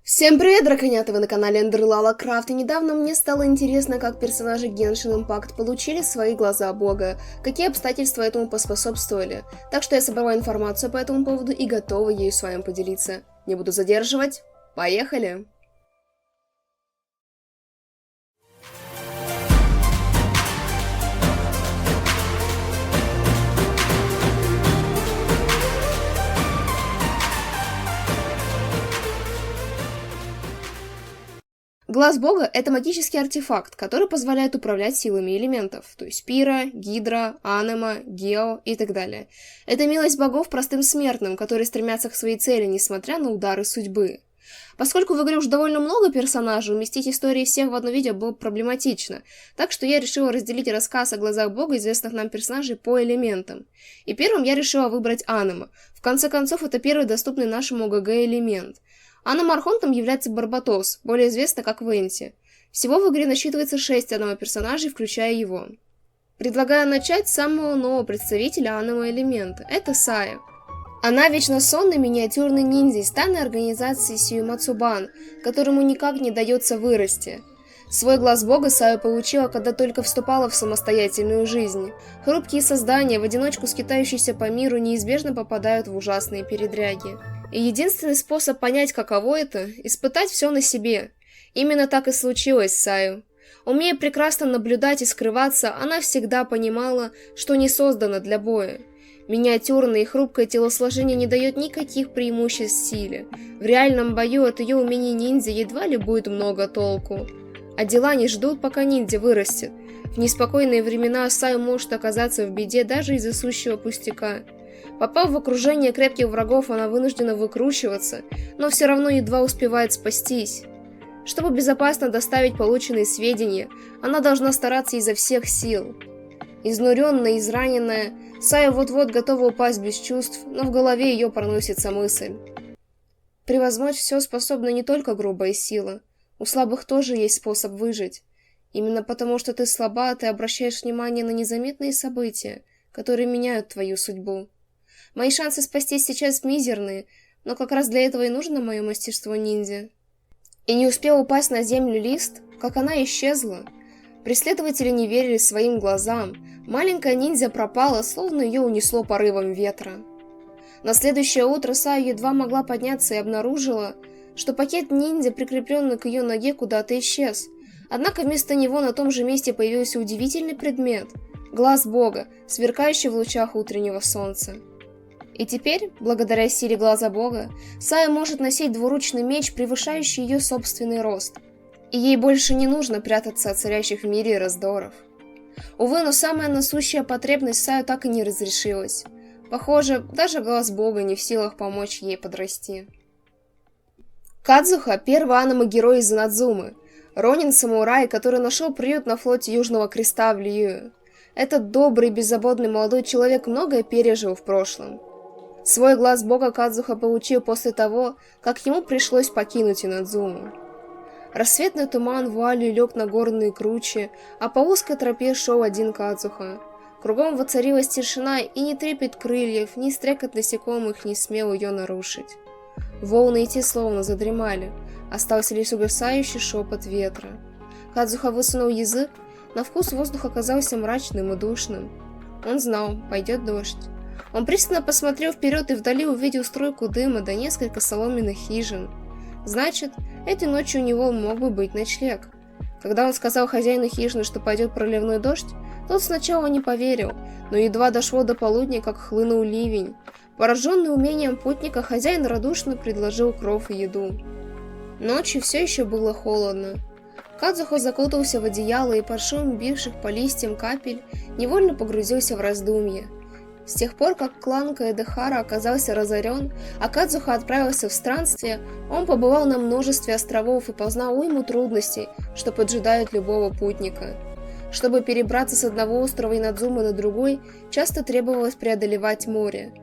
Всем привет, драконята! Вы на канале Эндерлала Крафт, и недавно мне стало интересно, как персонажи Genshin Impact получили свои глаза бога, какие обстоятельства этому поспособствовали. Так что я собрала информацию по этому поводу и готова ею с вами поделиться. Не буду задерживать, поехали! Глаз бога — это магический артефакт, который позволяет управлять силами элементов, то есть Пира, Гидра, Анема, Гео и так далее. Это милость богов простым смертным, которые стремятся к своей цели, несмотря на удары судьбы. Поскольку в игре уж довольно много персонажей, уместить истории всех в одно видео было проблематично, так что я решила разделить рассказ о глазах бога известных нам персонажей по элементам. И первым я решила выбрать Анема. В конце концов, это первый доступный нашему ОГГ элемент. Анем-архонтом является Барбатос, более известный как Венти. Всего в игре насчитывается 6 анема-персонажей, включая его. Предлагаю начать с самого нового представителя анема-элемента. Это Сая. Она вечно сонный миниатюрный ниндзя из тайной организации Сиюмацубан, которому никак не дается вырасти. Свой глаз бога Сая получила, когда только вступала в самостоятельную жизнь. Хрупкие создания, в одиночку скитающиеся по миру, неизбежно попадают в ужасные передряги. И единственный способ понять, каково это – испытать все на себе. Именно так и случилось с Саю. Умея прекрасно наблюдать и скрываться, она всегда понимала, что не создана для боя. Миниатюрное и хрупкое телосложение не дает никаких преимуществ в силе. В реальном бою от ее умений ниндзя едва ли будет много толку. А дела не ждут, пока ниндзя вырастет. В неспокойные времена Саю может оказаться в беде даже из-за сущего пустяка. Попав в окружение крепких врагов, она вынуждена выкручиваться, но все равно едва успевает спастись. Чтобы безопасно доставить полученные сведения, она должна стараться изо всех сил. Изнуренная и израненная, Сая вот-вот готова упасть без чувств, но в голове ее проносится мысль. Превозмочь все способна не только грубая сила. У слабых тоже есть способ выжить. Именно потому, что ты слаба, ты обращаешь внимание на незаметные события, которые меняют твою судьбу. Мои шансы спастись сейчас мизерные, но как раз для этого и нужно мое мастерство ниндзя. И не успел упасть на землю лист, как она исчезла. Преследователи не верили своим глазам. Маленькая ниндзя пропала, словно ее унесло порывом ветра. На следующее утро Сая едва могла подняться и обнаружила, что пакет ниндзя, прикрепленный к ее ноге, куда-то исчез. Однако вместо него на том же месте появился удивительный предмет – глаз бога, сверкающий в лучах утреннего солнца. И теперь, благодаря силе глаза бога, Сая может носить двуручный меч, превышающий ее собственный рост. И ей больше не нужно прятаться от царящих в мире раздоров. Увы, но самая насущая потребность Саю так и не разрешилась. Похоже, даже глаз бога не в силах помочь ей подрасти. Кадзуха – первый аниме-герой из Инадзумы. Ронин-самурай, который нашел приют на флоте Южного Креста в Лиюе. Этот добрый, беззаботный молодой человек многое пережил в прошлом. Свой глаз бога Кадзуха получил после того, как ему пришлось покинуть Инадзуму. Рассветный туман вуалью лег на горные кручи, а по узкой тропе шел один Кадзуха. Кругом воцарилась тишина, и ни трепет крыльев, ни стрекот насекомых не смел ее нарушить. Волны и те словно задремали, остался лишь угасающий шепот ветра. Кадзуха высунул язык, на вкус воздух оказался мрачным и душным. Он знал, пойдет дождь. Он пристально посмотрел вперед и вдали увидел струйку дыма да несколько соломенных хижин. Значит, этой ночью у него мог бы быть ночлег. Когда он сказал хозяину хижины, что пойдет проливной дождь, тот сначала не поверил, но едва дошло до полудня, как хлынул ливень. Пораженный умением путника, хозяин радушно предложил кров и еду. Ночью все еще было холодно. Кадзуха закутался в одеяло и под шум бивших по листьям капель невольно погрузился в раздумье. С тех пор, как клан Каэдехара оказался разорен, а Кадзуха отправился в странствие, он побывал на множестве островов и познал уйму трудностей, что поджидают любого путника. Чтобы перебраться с одного острова Инадзумы на другой, часто требовалось преодолевать море.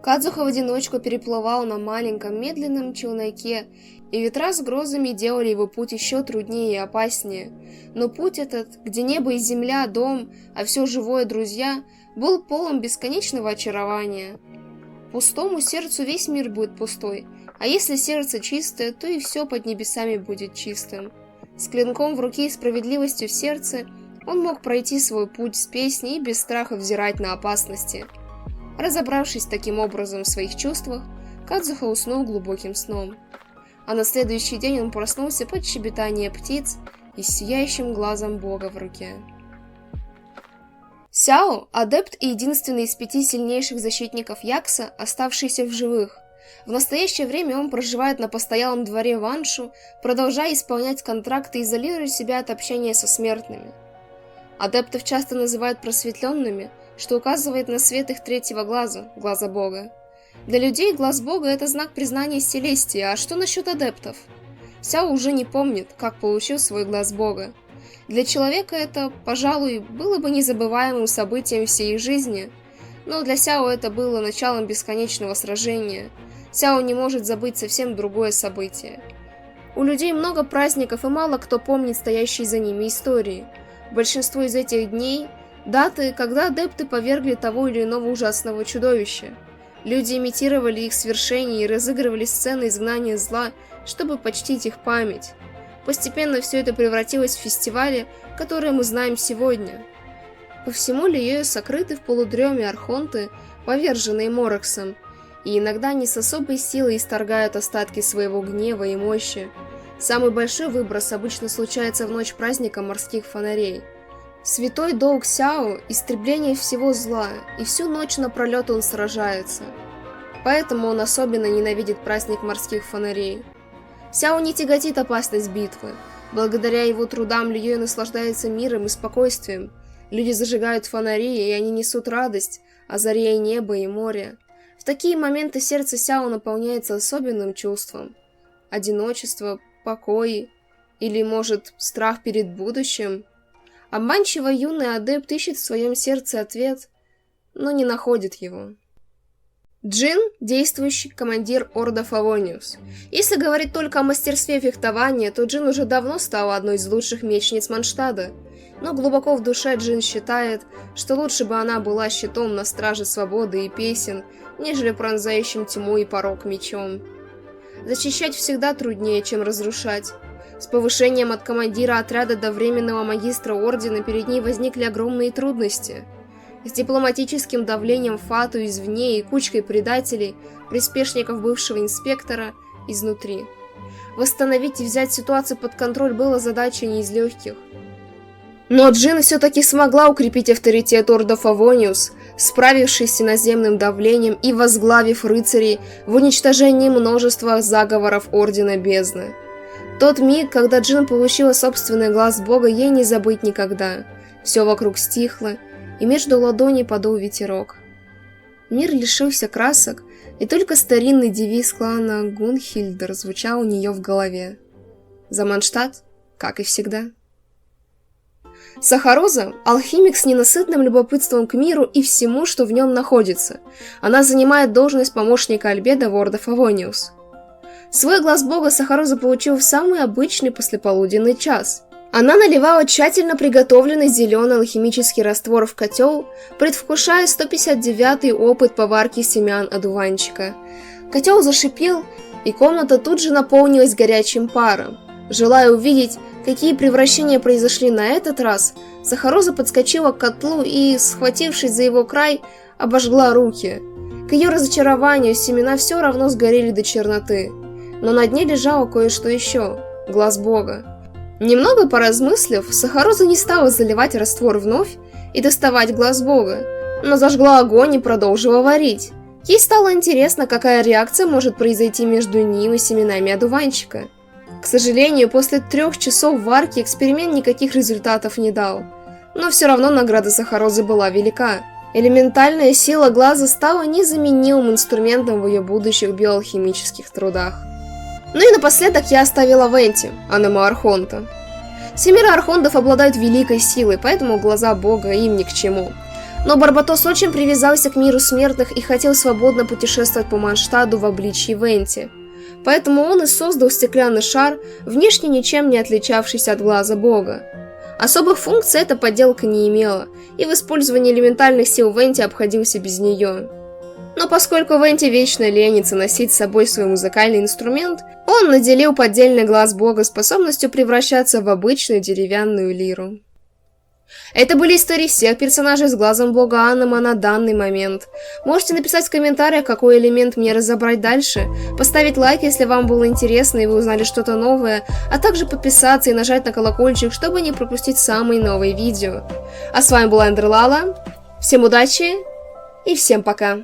Кадзуха в одиночку переплывал на маленьком медленном челноке, и ветра с грозами делали его путь еще труднее и опаснее. Но путь этот, где небо и земля, дом, а все живое друзья, был полон бесконечного очарования. Пустому сердцу весь мир будет пустой, А если сердце чистое, то и все под небесами будет чистым. С клинком в руке и справедливостью в сердце он мог пройти свой путь с песней и без страха взирать на опасности. Разобравшись таким образом в своих чувствах, Кадзуха уснул глубоким сном. А на следующий день он проснулся под щебетание птиц и с сияющим глазом бога в руке. Сяо – адепт и единственный из 5 сильнейших защитников Якса, оставшийся в живых. В настоящее время он проживает на постоялом дворе Ваншу, продолжая исполнять контракты и изолируя себя от общения со смертными. Адептов часто называют просветленными, что указывает на свет их третьего глаза, глаза бога. Для людей глаз бога – это знак признания Селестии, а что насчет адептов? Сяо уже не помнит, как получил свой глаз бога. Для человека это, пожалуй, было бы незабываемым событием всей их жизни, но для Сяо это было началом бесконечного сражения. Сяо не может забыть совсем другое событие. У людей много праздников, и мало кто помнит стоящие за ними истории. Большинство из этих дней – даты, когда адепты повергли того или иного ужасного чудовища. Люди имитировали их свершения и разыгрывали сцены изгнания зла, чтобы почтить их память. Постепенно все это превратилось в фестивали, которые мы знаем сегодня. По всему Лиею сокрыты в полудреме архонты, поверженные Мороксом, и иногда они с особой силой исторгают остатки своего гнева и мощи. Самый большой выброс обычно случается в ночь праздника морских фонарей. Святой Доук Сяо – истребление всего зла, и всю ночь напролет он сражается. Поэтому он особенно ненавидит праздник морских фонарей. Сяо не тяготит опасность битвы. Благодаря его трудам Лиюэ наслаждается миром и спокойствием. Люди зажигают фонари, и они несут радость, озаряя небо и море. В такие моменты сердце Сяо наполняется особенным чувством. Одиночество, покой или, может, страх перед будущим. Обманчиво юный адепт ищет в своем сердце ответ, но не находит его. Джин – действующий командир Орда Фавониус. Если говорить только о мастерстве фехтования, то Джин уже давно стала одной из лучших мечниц Манштада. Но глубоко в душе Джин считает, что лучше бы она была щитом на страже свободы и песен, нежели пронзающим тьму и порок мечом. Защищать всегда труднее, чем разрушать. С повышением от командира отряда до временного магистра ордена перед ней возникли огромные трудности. С дипломатическим давлением Фату извне и кучкой предателей, приспешников бывшего инспектора, изнутри. Восстановить и взять ситуацию под контроль было задачей не из легких. Но Джин все-таки смогла укрепить авторитет Орда Фавониус, справившись с иноземным давлением и возглавив рыцарей в уничтожении множества заговоров Ордена Бездны. Тот миг, когда Джин получила собственный глаз бога, ей не забыть никогда. Все вокруг стихло, и между ладоней подул ветерок. Мир лишился красок, и только старинный девиз клана Гунхильдер звучал у нее в голове. За Манштадт, как и всегда. Сахароза – алхимик с ненасытным любопытством к миру и всему, что в нем находится. Она занимает должность помощника Альбеда в Орда Фавониус. Свой глаз бога Сахароза получил в самый обычный послеполуденный час. Она наливала тщательно приготовленный зеленый алхимический раствор в котел, предвкушая 159-й опыт поварки семян одуванчика. Котел зашипел, и комната тут же наполнилась горячим паром. Желая увидеть, какие превращения произошли на этот раз, Сахароза подскочила к котлу и, схватившись за его край, обожгла руки. К ее разочарованию семена все равно сгорели до черноты. Но на дне лежало кое-что еще – глаз бога. Немного поразмыслив, Сахароза не стала заливать раствор вновь и доставать глаз бога, но зажгла огонь и продолжила варить. Ей стало интересно, какая реакция может произойти между ним и семенами одуванчика. К сожалению, после 3 часов варки эксперимент никаких результатов не дал. Но все равно награда Сахарозы была велика. Элементальная сила глаза стала незаменимым инструментом в ее будущих биоалхимических трудах. Ну и напоследок я оставила Венти, Анему Архонта. 7 архонтов обладают великой силой, поэтому глаза бога им ни к чему. Но Барбатос очень привязался к миру смертных и хотел свободно путешествовать по Манштаду в обличии Венти. Поэтому он и создал стеклянный шар, внешне ничем не отличавшийся от глаза бога. Особых функций эта подделка не имела, и в использовании элементальных сил Венти обходился без нее. Но поскольку Венти вечно ленится носить с собой свой музыкальный инструмент, он наделил поддельный глаз бога способностью превращаться в обычную деревянную лиру. Это были истории всех персонажей с глазом бога Аннема на данный момент. Можете написать в комментариях, какой элемент мне разобрать дальше, поставить лайк, если вам было интересно и вы узнали что-то новое, а также подписаться и нажать на колокольчик, чтобы не пропустить самые новые видео. А с вами была Эндерлала, всем удачи и всем пока!